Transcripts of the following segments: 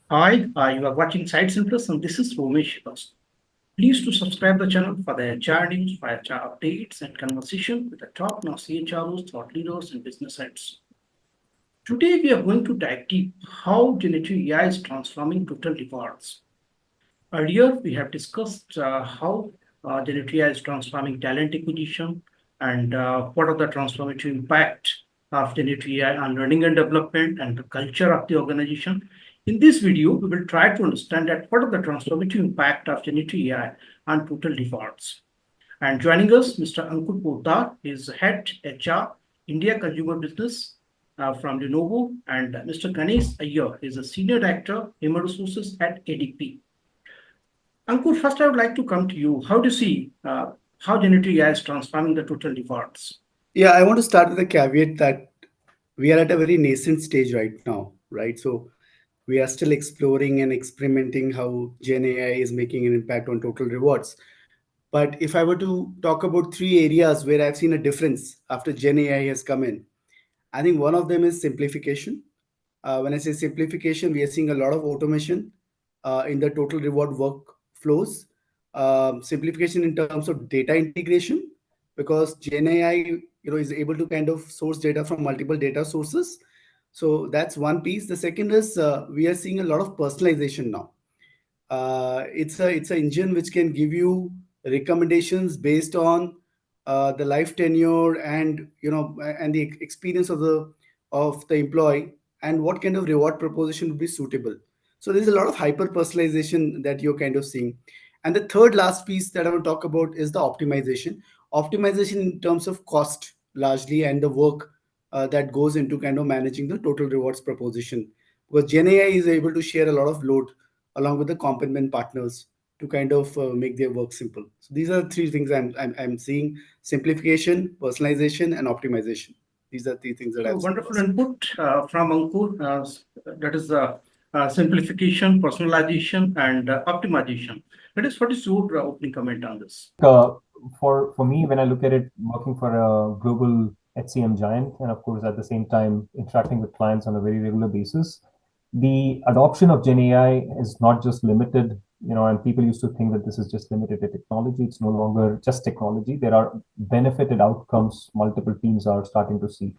Hi, you are watching SightsIn Plus, and this is Romesh. Please to subscribe the channel for the HR news, for HR updates, and conversation with the top-notch CHROs, thought leaders, and business heads. Today, we are going to dive deep how generative AI is transforming total rewards. Earlier, we have discussed how generative AI is transforming talent acquisition and what are the transformative impact of generative AI on learning and development and the culture of the organization. In this video, we will try to understand that what are the transformative impact of generative AI on total rewards. And joining us, Mr. Ankur Poddar is Head HR India Consumer Business from Lenovo, and Mr. Ganesh Iyer is a Senior Director Human Resources at ADP. Ankur, first I would like to come to you. How do you see how generative AI is transforming the total rewards? Yeah, I want to start with a caveat that we are at a very nascent stage right now, right? So we are still exploring and experimenting how Gen AI is making an impact on total rewards. But if I were to talk about three areas where I've seen a difference after Gen AI has come in, I think one of them is simplification. When I say simplification, we are seeing a lot of automation in the total reward workflows. Simplification in terms of data integration, because Gen AI, is able to kind of source data from multiple data sources. So that's one piece. The second is we are seeing a lot of personalization now. It's an engine which can give you recommendations based on the life tenure and and the experience of the employee, and what kind of reward proposition would be suitable. So there's a lot of hyper personalization that you're kind of seeing. And the third last piece that I want to talk about is the optimization in terms of cost largely, and the work that goes into kind of managing the total rewards proposition, because Gen AI is able to share a lot of load along with the complement partners to kind of make their work simple. So these are the three things I'm seeing: simplification, personalization, and optimization. These are three things that So I've seen wonderful personally. input from Ankur. That is simplification, personalization, and optimization. That is what is your opening comment on this? uh, for me, when I look at it, working for a global HCM giant, and of course at the same time interacting with clients on a very regular basis, the adoption of Gen AI is not just limited. And people used to think that this is just limited to technology. It's no longer just technology. There are benefited outcomes multiple teams are starting to see.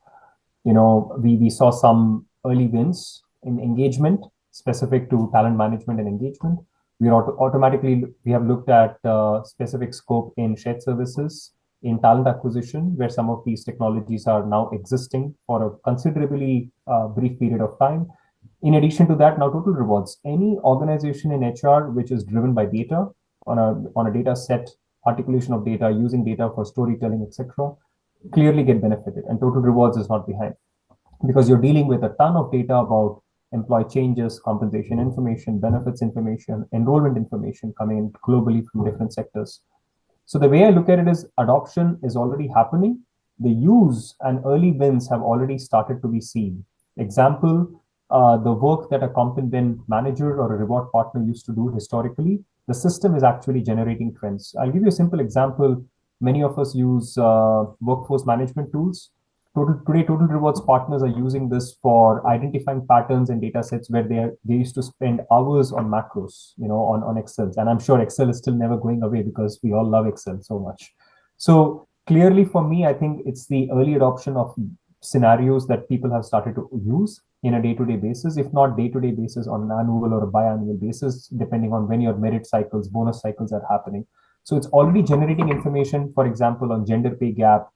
We saw some early wins in engagement specific to talent management and engagement. We have looked at specific scope in shared services, in talent acquisition, where some of these technologies are now existing for a considerably brief period of time. In addition to that, now total rewards. Any organization in HR which is driven by data on a data set, articulation of data, using data for storytelling, etc., clearly get benefited, and total rewards is not behind, because you're dealing with a ton of data about employee changes, compensation information, benefits information, enrollment information coming in globally from different sectors. So the way I look at it is adoption is already happening. The use and early wins have already started to be seen. Example, the work that a compensation manager or a reward partner used to do historically, the system is actually generating trends. I'll give you a simple example. Many of us use workforce management tools. Today, total rewards partners are using this for identifying patterns and data sets where they used to spend hours on macros, on Excel. And I'm sure Excel is still never going away because we all love Excel so much. So clearly for me, I think it's the early adoption of scenarios that people have started to use in a day-to-day basis, if not day-to-day basis, on an annual or a biannual basis, depending on when your merit cycles, bonus cycles are happening. So it's already generating information, for example, on gender pay gap,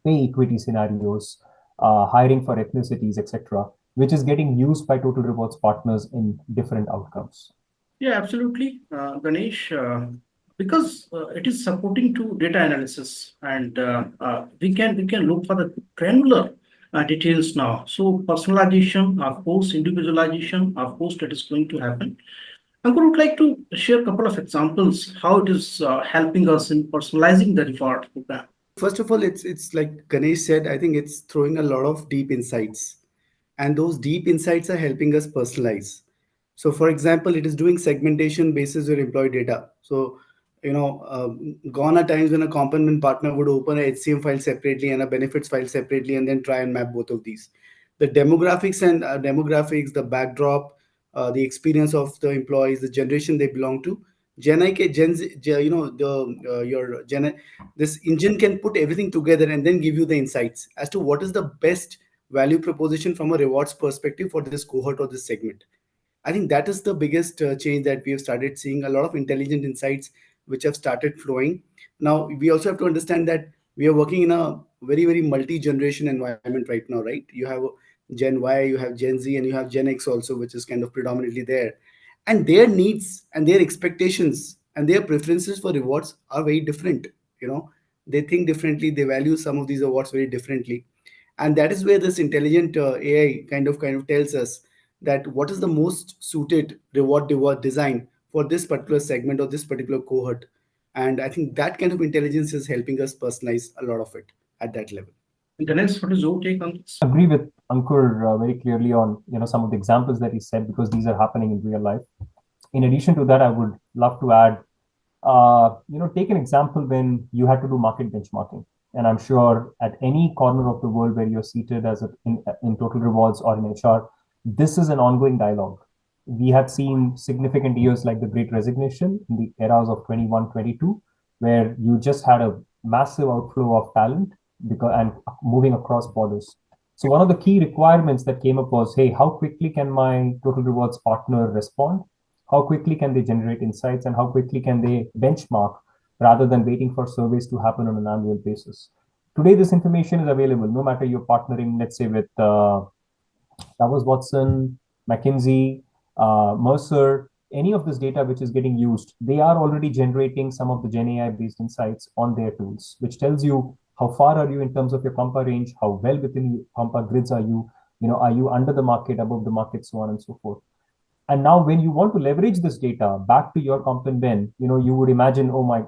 pay equity scenarios, hiring for ethnicities, etc., which is getting used by total rewards partners in different outcomes. Yeah, absolutely, Ganesh. Because it is supporting to data analysis, and we can look for the granular details now. So personalization, of course, individualization, of course, that is going to happen. I would like to share a couple of examples how it is helping us in personalizing the reward program. First of all, it's like Ganesh said. I think it's throwing a lot of deep insights, and those deep insights are helping us personalize. So, for example, it is doing segmentation basis your employee data. So, gone are times when a complement partner would open a HCM file separately and a benefits file separately, and then try and map both of these. The demographics, the backdrop, the experience of the employees, the generation they belong to. Gen I, Gen Z, your Gen, this engine can put everything together and then give you the insights as to what is the best value proposition from a rewards perspective for this cohort or this segment. I think that is the biggest change that we have started seeing, a lot of intelligent insights which have started flowing. Now, we also have to understand that we are working in a very, very multi generation environment right now, right? You have Gen Y, you have Gen Z, and you have Gen X also, which is kind of predominantly there. And their needs and their expectations and their preferences for rewards are very different. You know, they think differently, they value some of these awards very differently, and that is where this intelligent AI kind of tells us that what is the most suited reward design for this particular segment or this particular cohort. And I think that kind of intelligence is helping us personalize a lot of it at that level. Ganesh, what is your take on this? I agree with Ankur very clearly on some of the examples that he said, because these are happening in real life. In addition to that, I would love to add, take an example when you had to do market benchmarking. And I'm sure at any corner of the world where you're seated in total rewards or in HR, this is an ongoing dialogue. We had seen significant years like the Great Resignation in the eras of 21, 22, where you just had a massive outflow of talent and moving across borders. So one of the key requirements that came up was, hey, how quickly can my total rewards partner respond? How quickly can they generate insights, and how quickly can they benchmark rather than waiting for surveys to happen on an annual basis? Today, this information is available, no matter you're partnering, let's say, with Towers Watson, McKinsey, Mercer, any of this data which is getting used, they are already generating some of the Gen AI based insights on their tools, which tells you how far are you in terms of your Compa range, how well within Compa grids are you, are you under the market, above the market, so on and so forth. And now when you want to leverage this data back to your comp and ben, you would imagine, oh my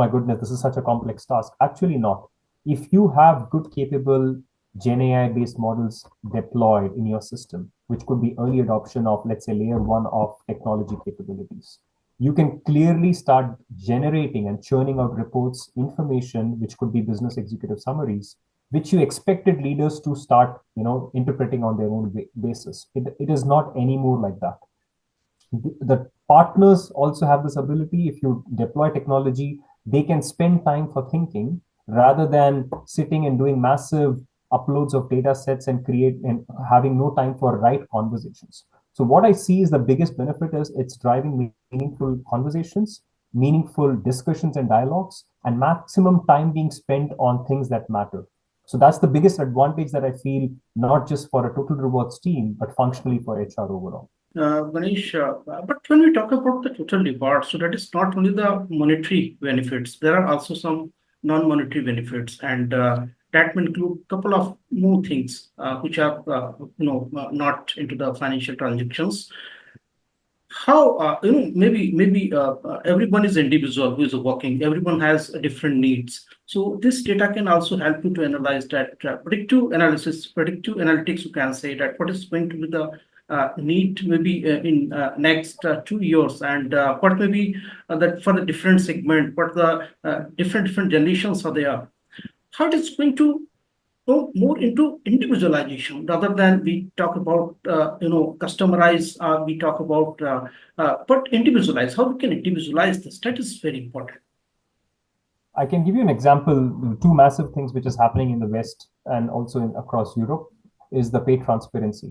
goodness, this is such a complex task. Actually not. If you have good capable Gen AI based models deployed in your system, which could be early adoption of, let's say, layer one of technology capabilities, you can clearly start generating and churning out reports, information, which could be business executive summaries, which you expected leaders to start, interpreting on their own basis. It is not anymore like that. The partners also have this ability. If you deploy technology, they can spend time for thinking rather than sitting and doing massive uploads of data sets and having no time for right conversations. So what I see is the biggest benefit is it's driving meaningful conversations, meaningful discussions and dialogues, and maximum time being spent on things that matter. So that's the biggest advantage that I feel, not just for a total rewards team, but functionally for HR overall. Ganesh, but when we talk about the total reward, so that is not only the monetary benefits, there are also some non-monetary benefits, and that will include a couple of more things which are not into the financial transactions. How maybe everyone is individual who is working, everyone has different needs, so this data can also help you to analyze that predictive analytics. You can say that what is going to be the need maybe in next 2 years, and what maybe that for the different segment, what the different generations are there, how it is going to go more into individualization rather than we talk about customize, we talk about but individualize. How we can individualize this, that is very important. I can give you an example. Two massive things which is happening in the West and also across Europe is the pay transparency.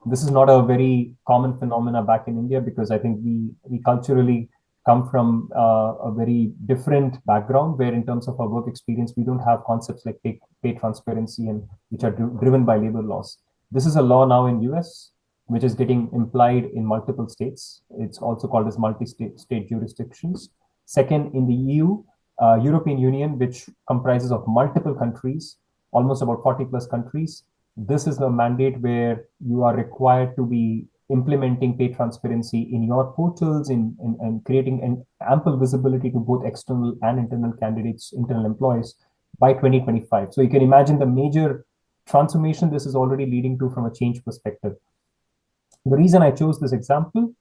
This is not a very common phenomena back in India, because I think we culturally come from a very different background, where in terms of our work experience, we don't have concepts like pay transparency, and which are driven by labor laws. This is a law now in US, which is getting implied in multiple states. It's also called as multi-state jurisdictions. Second, in the EU, European Union, which comprises of multiple countries, almost about 40 plus countries. This is a mandate where you are required to be implementing pay transparency in your portals and creating an ample visibility to both external and internal candidates, internal employees by 2025. So you can imagine the major transformation this is already leading to from a change perspective. The reason I chose this example,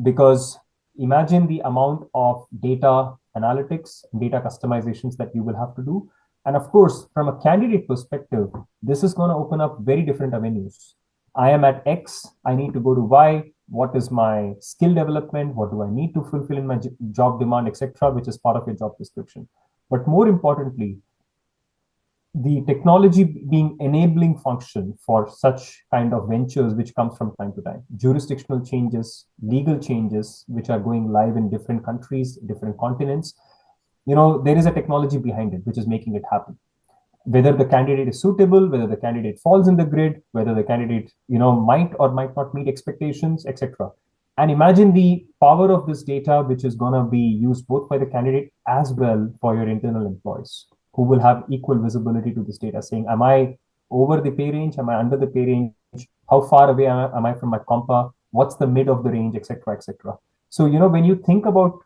because imagine the amount of data analytics, data customizations that you will have to do. And of course, from a candidate perspective, this is going to open up very different avenues. I am at X, I need to go to Y. What is my skill development? What do I need to fulfill in my job demand, etc., which is part of your job description. But more importantly, the technology being enabling function for such kind of ventures, which comes from time to time, jurisdictional changes, legal changes, which are going live in different countries, different continents. There is a technology behind it, which is making it happen. Whether the candidate is suitable, whether the candidate falls in the grid, whether the candidate, might or might not meet expectations, etc. And imagine the power of this data, which is going to be used both by the candidate as well for your internal employees, who will have equal visibility to this data, saying, am I over the pay range? Am I under the pay range? How far away am I from my compa? What's the mid of the range, etc., etc. So, when you think about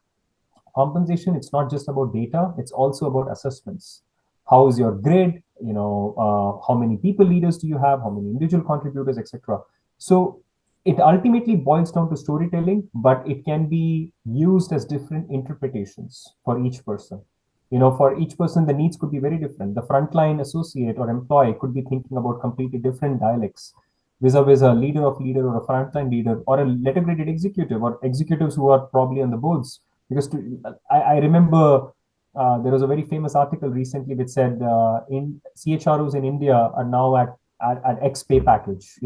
compensation, it's not just about data, it's also about assessments. How is your grid? How many people leaders do you have? How many individual contributors, etc. So it ultimately boils down to storytelling, but it can be used as different interpretations for each person. For each person, the needs could be very different. The frontline associate or employee could be thinking about completely different dialects vis-a-vis a leader or a frontline leader or a letter graded executive or executives who are probably on the boards. Because I remember there was a very famous article recently which said in CHROs in India are now at X pay package,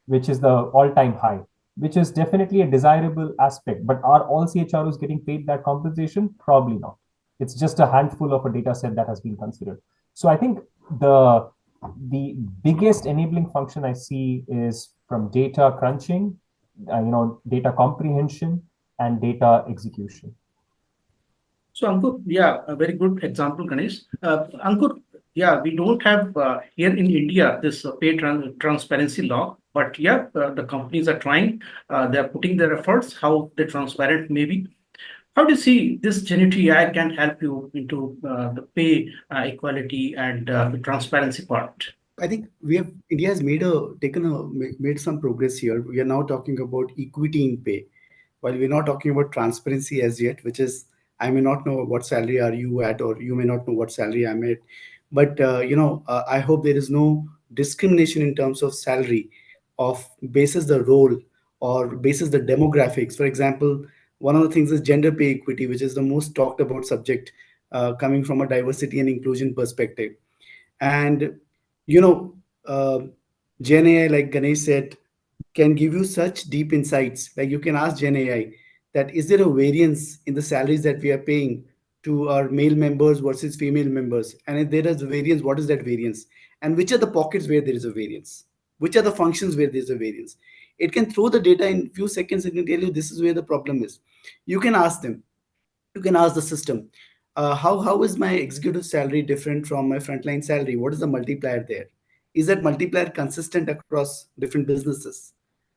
which is the all-time high, which is definitely a desirable aspect. But are all CHROs getting paid that compensation? Probably not. It's just a handful of a data set that has been considered. So I think the biggest enabling function I see is from data crunching, data comprehension, and data execution. So Ankur, yeah, a very good example, Ganesh. Ankur, yeah, we don't have here in India this pay transparency law, but yeah, the companies are trying. They are putting their efforts. How the transparent may be. How do you see this generative AI can help you into the pay equality and the transparency part? I think India has made some progress here. We are now talking about equity in pay, while we're not talking about transparency as yet, which is I may not know what salary are you at, or you may not know what salary I'm at. But I hope there is no discrimination in terms of salary, of basis the role or basis the demographics. For example, one of the things is gender pay equity, which is the most talked about subject coming from a diversity and inclusion perspective. And you know, uh, Gen AI, like Ganesh said, can give you such deep insights. Like you can ask Gen AI that is there a variance in the salaries that we are paying to our male members versus female members? And if there is a variance, what is that variance? And which are the pockets where there is a variance? Which are the functions where there is a variance? It can throw the data in few seconds and can tell you this is where the problem is. You can ask them, you can ask the system, how is my executive salary different from my frontline salary? What is the multiplier there? Is that multiplier consistent across different businesses?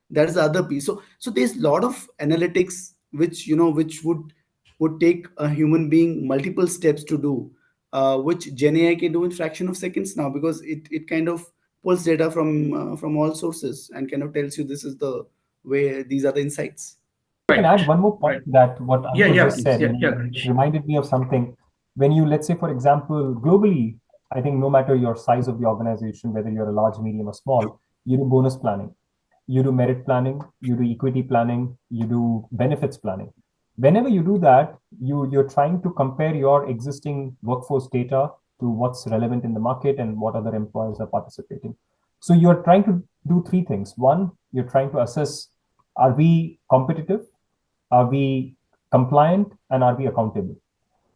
That is the other piece. So there's a lot of analytics which which would take a human being multiple steps to do, which Gen AI can do in fraction of seconds now, because it kind of pulls data from all sources and kind of tells you this is the way, these are the insights. I can Right. add one more point Right. to that, what Yeah, Ankur yeah, just please. said. Yeah, yeah, It Ganesh. reminded me of something. When you, let's say, for example, globally, I think no matter your size of the organization, whether you're a large, medium, or small, you do bonus planning, you do merit planning, you do equity planning, you do benefits planning. Whenever you do that, you're trying to compare your existing workforce data to what's relevant in the market and what other employers are participating. So you're trying to do three things. One, you're trying to assess, are we competitive? Are we compliant, and are we accountable?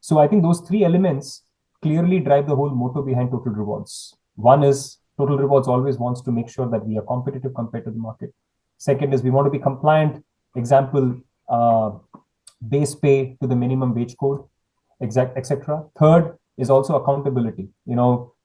So I think those three elements clearly drive the whole motto behind Total Rewards. One is Total Rewards always wants to make sure that we are competitive compared to the market. Second is we want to be compliant. Example, base pay to the minimum wage code, etc. Third is also accountability.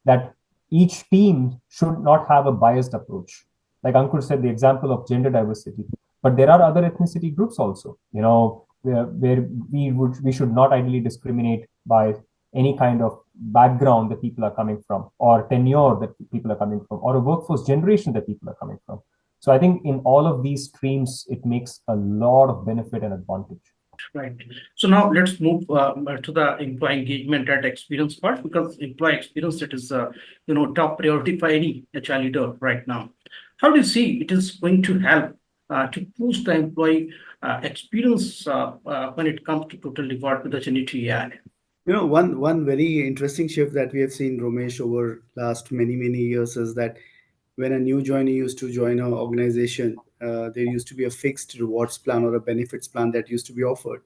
That each team should not have a biased approach. Like Ankur said, the example of gender diversity, but there are other ethnicity groups also. Where we should not ideally discriminate by any kind of background that people are coming from, or tenure that people are coming from, or a workforce generation that people are coming from. So I think in all of these streams, it makes a lot of benefit and advantage. Right. So now let's move to the employee engagement and experience part, because employee experience, it is top priority for any HR leader right now. How do you see it is going to help to boost the employee experience when it comes to total reward with the generative AI? One very interesting shift that we have seen, Romesh, over last many years is that when a new joinee used to join an organization, there used to be a fixed rewards plan or a benefits plan that used to be offered,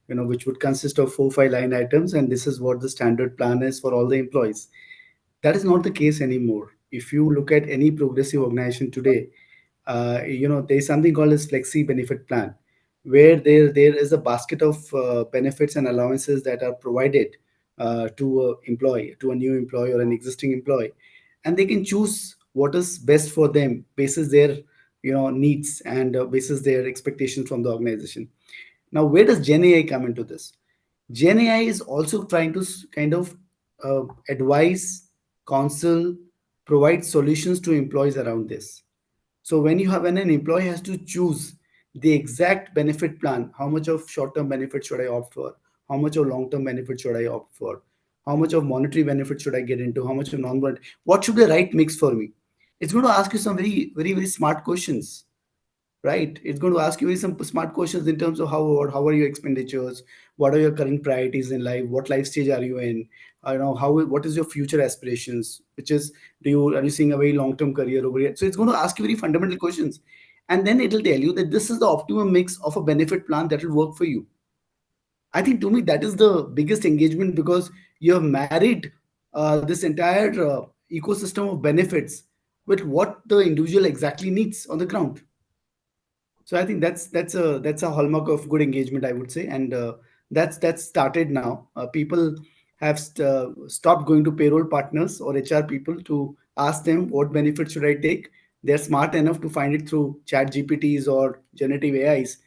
which would consist of 4 5 line items, and this is what the standard plan is for all the employees. That is not the case anymore. If you look at any progressive organization today, there's something called as flexi benefit plan, where there is a basket of benefits and allowances that are provided to a employee, to a new employee or an existing employee, and they can choose what is best for them basis their needs and basis their expectations from the organization. Now, where does Gen AI come into this? Gen AI is also trying to kind of advise, counsel, provide solutions to employees around this. So when an employee has to choose the exact benefit plan, how much of short-term benefit should I opt for? How much of long-term benefit should I opt for? How much of monetary benefit should I get into? How much of non-monetary? What should be the right mix for me? It's going to ask you some very smart questions, right? It's going to ask you some smart questions in terms of how are your expenditures, what are your current priorities in life, what life stage are you in, what is your future aspirations, which is, are you seeing a very long term career over here? So it's going to ask you very fundamental questions, and then it'll tell you that this is the optimum mix of a benefit plan that will work for you. I think to me that is the biggest engagement, because you have married this entire ecosystem of benefits with what the individual exactly needs on the ground. So I think that's a hallmark of good engagement, I would say, and that's started now. People have stopped going to payroll partners or HR people to ask them what benefits should I take. They're smart enough to find it through chat GPTs or generative AIs,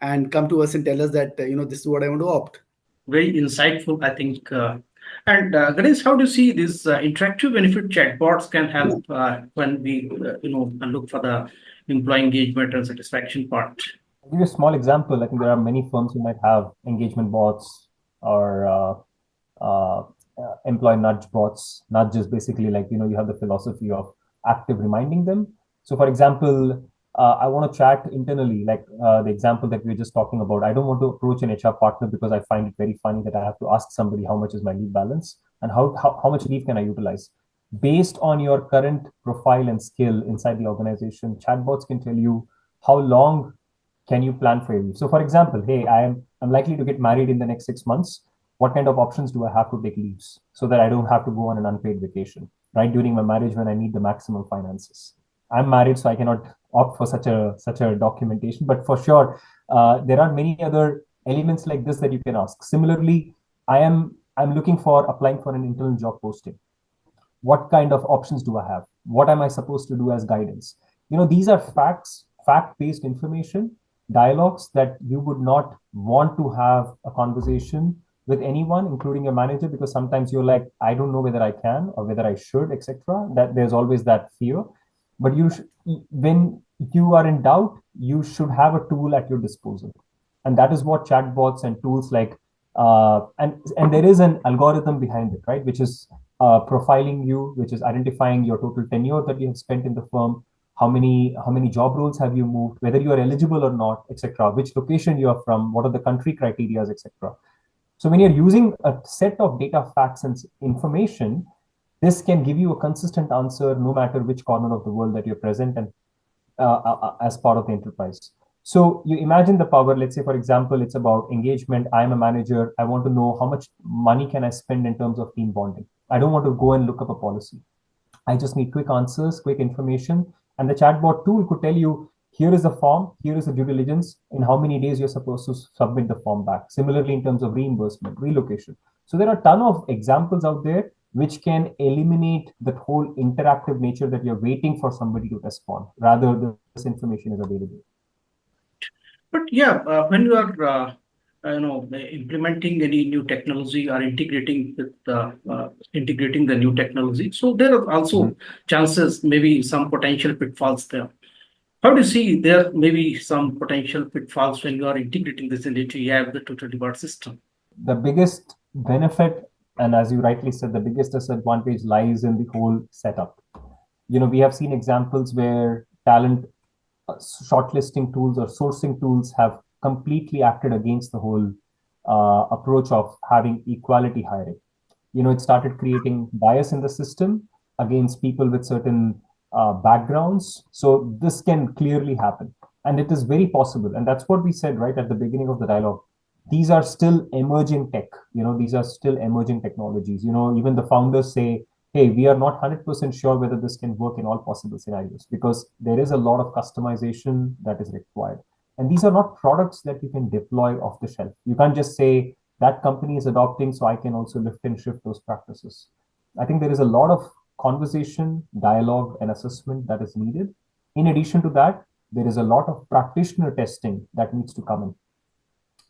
and come to us and tell us that this is what I want to opt. Very insightful, I think. And Ganesh, how do you see these interactive benefit chatbots can help when we, look for the employee engagement and satisfaction part? I'll give you a small example. I think there are many firms who might have engagement bots or employee nudge bots. Nudge is basically like, you have the philosophy of active reminding them. So for example, I want to chat internally, like the example that we were just talking about. I don't want to approach an HR partner because I find it very funny that I have to ask somebody how much is my leave balance and how much leave can I utilize. Based on your current profile and skill inside the organization, chatbots can tell you how long can you plan for your leave. So for example, hey, I'm likely to get married in the next 6 months. What kind of options do I have to take leaves so that I don't have to go on an unpaid vacation, right, during my marriage when I need the maximum finances? I'm married, so I cannot opt for such a documentation. But for sure, there are many other elements like this that you can ask. Similarly, I'm looking for applying for an internal job posting. What kind of options do I have? What am I supposed to do as guidance? These are fact-based information, dialogues that you would not want to have a conversation with anyone, including your manager, because sometimes you're like, I don't know whether I can or whether I should, etc. That there's always that fear. But when you are in doubt, you should have a tool at your disposal, and that is what chatbots and tools like and there is an algorithm behind it, right, which is profiling you, which is identifying your total tenure that you have spent in the firm, how many job roles have you moved, whether you are eligible or not, etc., which location you are from, what are the country criteria, etc. So when you're using a set of data, facts, and information, this can give you a consistent answer no matter which corner of the world that you're present and as part of the enterprise. So you imagine the power. Let's say, for example, it's about engagement. I'm a manager. I want to know how much money can I spend in terms of team bonding. I don't want to go and look up a policy. I just need quick answers, quick information. And the chatbot tool could tell you, here is the form, here is the due diligence, in how many days you're supposed to submit the form back. Similarly, in terms of reimbursement, relocation. So there are a ton of examples out there which can eliminate that whole interactive nature that you're waiting for somebody to respond. Rather, this information is available. But yeah, when you are implementing any new technology or integrating the new technology, so there are also chances, maybe some potential pitfalls there. How do you see there may be some potential pitfalls when you are integrating this into AI with the total reward system? The biggest benefit, and as you rightly said, the biggest disadvantage lies in the whole setup. We have seen examples where talent shortlisting tools or sourcing tools have completely acted against the whole approach of having equality hiring. It started creating bias in the system against people with certain backgrounds. So this can clearly happen, and it is very possible. And that's what we said right at the beginning of the dialogue. These are still emerging tech. These are still emerging technologies. Even the founders say, hey, we are not 100% sure whether this can work in all possible scenarios because there is a lot of customization that is required. And these are not products that you can deploy off the shelf. You can't just say that company is adopting, so I can also lift and shift those practices. I think there is a lot of conversation, dialogue, and assessment that is needed. In addition to that, there is a lot of practitioner testing that needs to come in.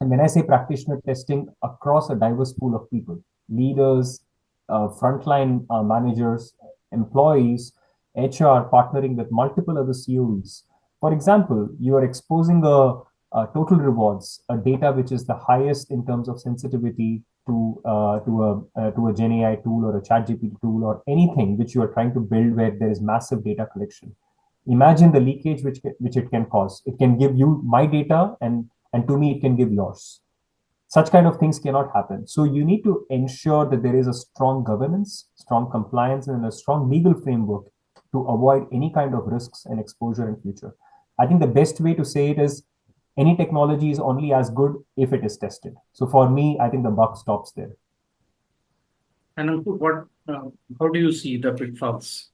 And when I say practitioner testing across a diverse pool of people, leaders, frontline managers, employees, HR partnering with multiple other COEs. For example, you are exposing total rewards, a data which is the highest in terms of sensitivity to a Gen AI tool or a ChatGPT tool or anything which you are trying to build where there is massive data collection. Imagine the leakage which it can cause. It can give you my data and to me it can give yours. Such kind of things cannot happen. So you need to ensure that there is a strong governance, strong compliance, and a strong legal framework to avoid any kind of risks and exposure in future. I think the best way to say it is any technology is only as good if it is tested. So for me, I think the buck stops there. And Ankur, how do you see the pitfalls?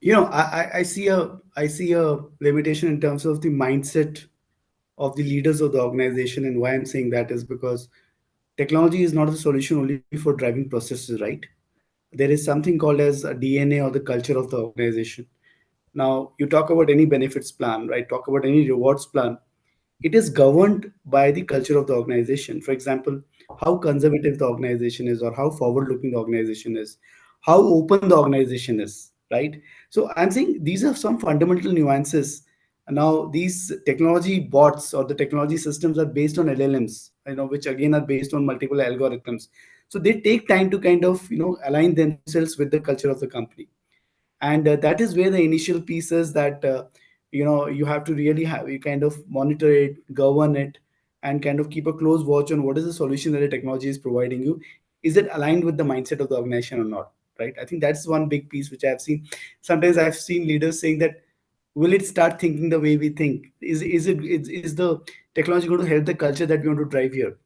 I see a limitation in terms of the mindset of the leaders of the organization. And why I'm saying that is because technology is not a solution only for driving processes, right? There is something called as a DNA or the culture of the organization. Now, you talk about any benefits plan, right? Talk about any rewards plan. It is governed by the culture of the organization. For example, how conservative the organization is, or how forward looking the organization is, how open the organization is, right? So I'm saying these are some fundamental nuances. Now, these technology bots or the technology systems are based on LLMs, which again are based on multiple algorithms. So they take time to kind of align themselves with the culture of the company. And that is where the initial piece is that you have to really have you kind of monitor it, govern it, and kind of keep a close watch on what is the solution that the technology is providing you. Is it aligned with the mindset of the organization or not, right? I think that's one big piece which I've seen. Sometimes I've seen leaders saying that, will it start thinking the way we think? Is the technology going to help the culture that we want to drive here?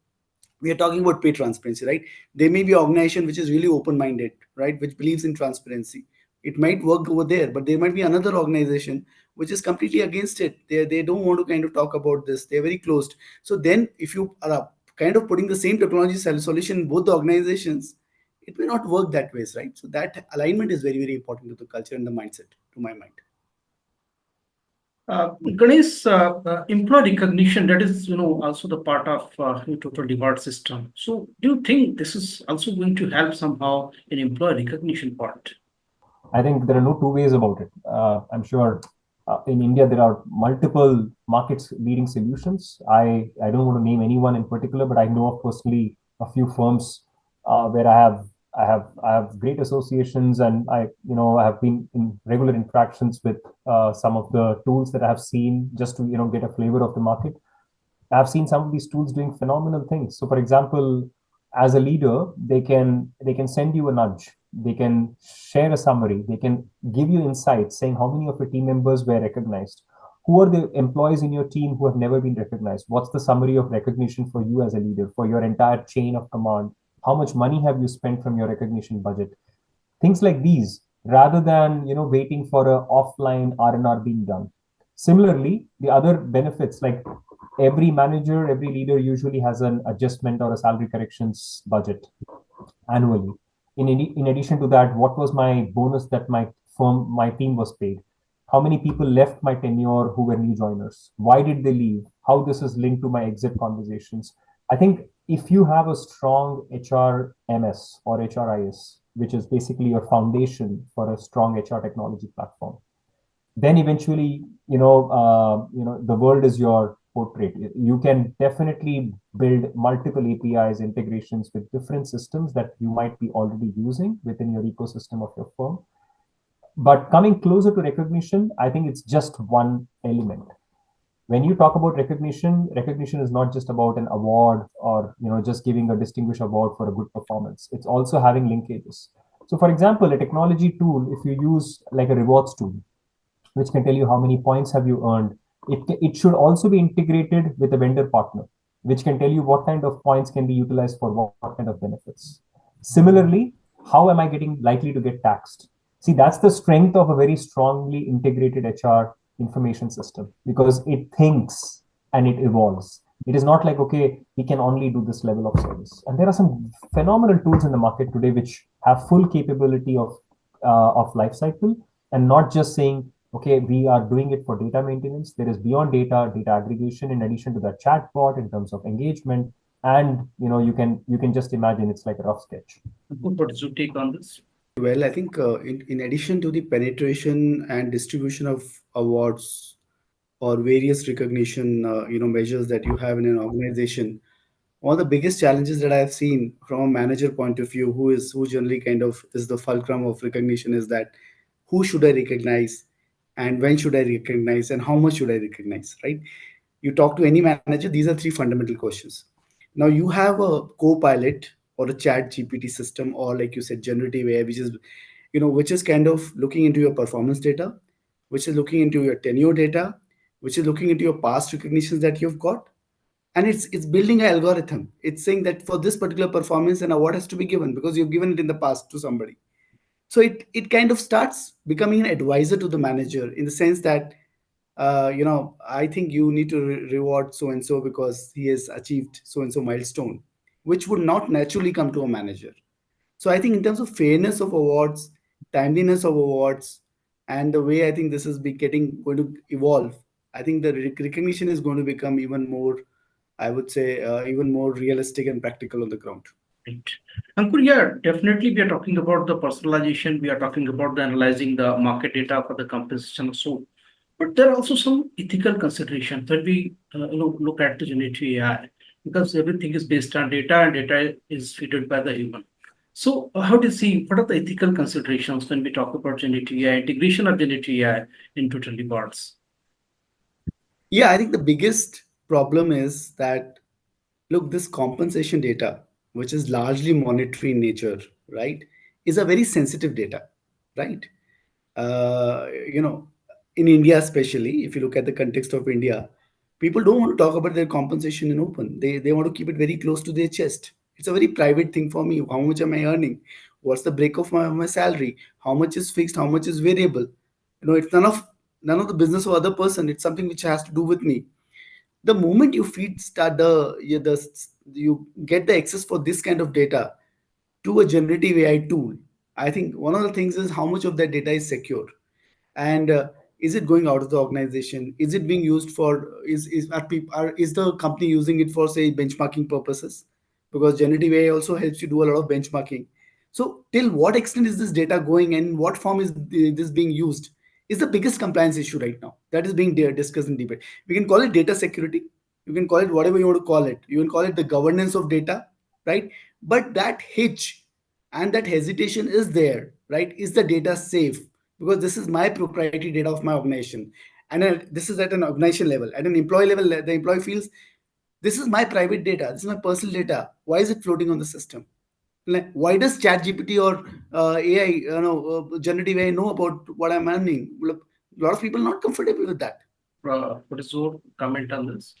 We are talking about pay transparency, right? There may be an organization which is really open-minded, right, which believes in transparency. It might work over there, but there might be another organization which is completely against it. They don't want to kind of talk about this. They're very closed. So then if you are kind of putting the same technology solution in both the organizations, it may not work that way, right? So that alignment is very, very important to the culture and the mindset, to my mind. Ganesh, employee recognition, that is, also the part of total reward system. So do you think this is also going to help somehow in employee recognition part? I think there are no two ways about it. I'm sure in India, there are multiple markets leading solutions. I don't want to name anyone in particular, but I know of personally a few firms where I have great associations, and I have been in regular interactions with some of the tools that I have seen just to get a flavor of the market. I've seen some of these tools doing phenomenal things. So, for example, as a leader, they can send you a nudge. They can share a summary. They can give you insights saying how many of your team members were recognized. Who are the employees in your team who have never been recognized? What's the summary of recognition for you as a leader, for your entire chain of command? How much money have you spent from your recognition budget? Things like these, rather than waiting for a offline R&R being done. Similarly, the other benefits, like every manager, every leader usually has an adjustment or a salary corrections budget annually. In addition to that, what was my bonus that my team was paid? How many people left my tenure who were new joiners? Why did they leave? How this is linked to my exit conversations? I think if you have a strong HRMS or HRIS, which is basically your foundation for a strong HR technology platform, then eventually, the world is your portrait. You can definitely build multiple APIs, integrations with different systems that you might be already using within your ecosystem of your firm. But coming closer to recognition, I think it's just one element. When you talk about recognition is not just about an award or just giving a distinguished award for a good performance. It's also having linkages. So for example, a technology tool, if you use like a rewards tool, which can tell you how many points have you earned, it should also be integrated with a vendor partner, which can tell you what kind of points can be utilized for what kind of benefits. Similarly, how am I getting likely to get taxed? See, that's the strength of a very strongly integrated HR information system, because it thinks and it evolves. It is not like, okay, we can only do this level of service. And there are some phenomenal tools in the market today which have full capability of life cycle, and not just saying, okay, we are doing it for data maintenance. There is beyond data aggregation in addition to that chatbot in terms of engagement. And you can just imagine it's like a rough sketch. What is your take on this? Well, I think in addition to the penetration and distribution of awards or various recognition measures that you have in an organization, one of the biggest challenges that I have seen from a manager point of view, who generally kind of is the fulcrum of recognition, is that who should I recognize, and when should I recognize, and how much should I recognize, right? You talk to any manager, these are three fundamental questions. Now you have a co-pilot or a chat GPT system, or like you said, generative AI, which is kind of looking into your performance data, which is looking into your tenure data, which is looking into your past recognitions that you've got, and it's building an algorithm. It's saying that for this particular performance an award has to be given because you've given it in the past to somebody. So it kind of starts becoming an advisor to the manager, in the sense that I think you need to reward so and so because he has achieved so and so milestone, which would not naturally come to a manager. So I think in terms of fairness of awards, timeliness of awards, and the way I think this is going to evolve, I think the recognition is going to become even more, I would say, even more realistic and practical on the ground. Right. Ankur, yeah, definitely we are talking about the personalization. We are talking about the analyzing the market data for the compensation. So, but there are also some ethical considerations when we look at the generative AI, because everything is based on data and data is fed by the human. So, how do you see what are the ethical considerations when we talk about generative AI, integration of generative AI into trendy parts? Yeah, I think the biggest problem is that, look, this compensation data, which is largely monetary in nature, right, is a very sensitive data, right? uh, you know, in India, especially if you look at the context of India, people don't want to talk about their compensation in open. They want to keep it very close to their chest. It's a very private thing for me. How much am I earning? What's the break of my salary? How much is fixed? How much is variable? It's none of the business of other person. It's something which has to do with me. The moment you feed start you get the access for this kind of data to a generative AI tool, I think one of the things is how much of that data is secure, and is it going out of the organization? Is it being used for is the company using it for, say, benchmarking purposes? Because generative AI also helps you do a lot of benchmarking. So till what extent is this data going, and in what form is this being used, is the biggest compliance issue right now that is being discussed in debate. We can call it data security, you can call it whatever you want to call it, you can call it the governance of data, right? But that hitch and that hesitation is there, right? Is the data safe? Because this is my proprietary data of my organization, and this is at an organization level. At an employee level, the employee feels this is my private data, this is my personal data. Why is it floating on the system? Like, why does chat gpt or AI, generative AI, know about what I'm earning? Look, a lot of people are not comfortable with that. What is your comment on this?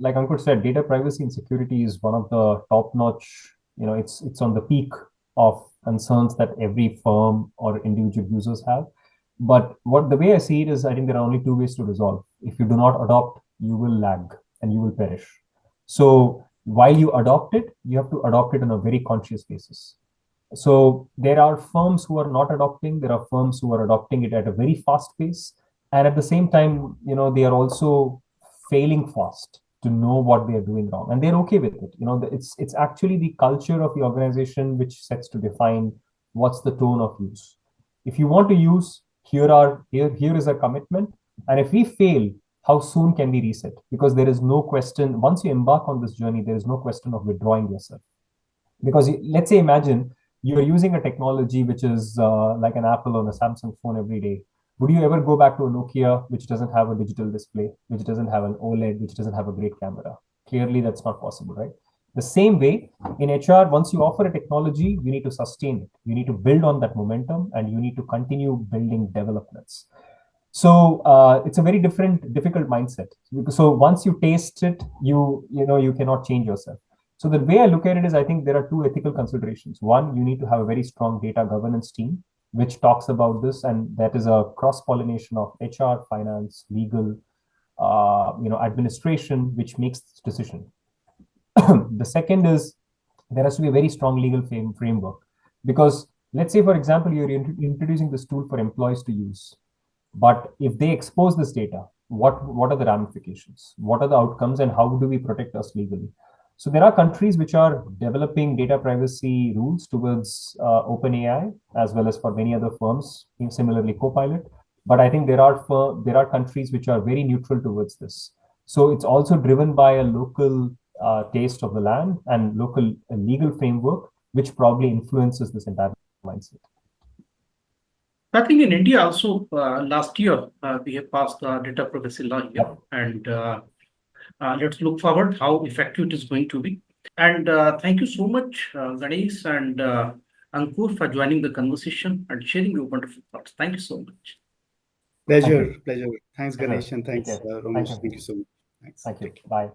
Like Ankur said, data privacy and security is one of the top-notch. It's on the peak of concerns that every firm or individual users have. But the way I see it is, I think there are only two ways to resolve. If you do not adopt, you will lag and you will perish. So while you adopt it, you have to adopt it on a very conscious basis. So there are firms who are not adopting, there are firms who are adopting it at a very fast pace. And at the same time, they are also failing fast to know what they are doing wrong. And they're okay with it. It's actually the culture of the organization which sets to define what's the tone of use. If you want to use, here is a commitment. And if we fail, how soon can we reset? Because there is no question, once you embark on this journey, there is no question of withdrawing yourself. Because let's say, imagine you're using a technology which is like an Apple or a Samsung phone every day. Would you ever go back to a Nokia which doesn't have a digital display, which doesn't have an OLED, which doesn't have a great camera? Clearly, that's not possible, right? The same way in HR, once you offer a technology, you need to sustain it. You need to build on that momentum, and you need to continue building developments. So it's a very difficult mindset. So once you taste it, you cannot change yourself. So the way I look at it is, I think there are two ethical considerations. One, you need to have a very strong data governance team which talks about this, and that is a cross-pollination of HR, finance, legal, administration, which makes this decision. The second is there has to be a very strong legal framework, because let's say, for example, you're introducing this tool for employees to use, but if they expose this data, what are the ramifications? What are the outcomes, and how do we protect us legally? So there are countries which are developing data privacy rules towards OpenAI, as well as for many other firms, similarly Copilot. But I think there are countries which are very neutral towards this. So it's also driven by a local taste of the land and local legal framework, which probably influences this entire mindset. I think in India also, last year, we have passed the data privacy law here. Yep. And let's look forward how effective it is going to be. And thank you so much, Ganesh and Ankur, for joining the conversation and sharing your wonderful thoughts. Thank you so much. Pleasure. Thanks, Pleasure. Ganesh, and thanks, Take care. Ramesh. Thank you. Thank you so much. Thanks. Thank you. Take care. Bye.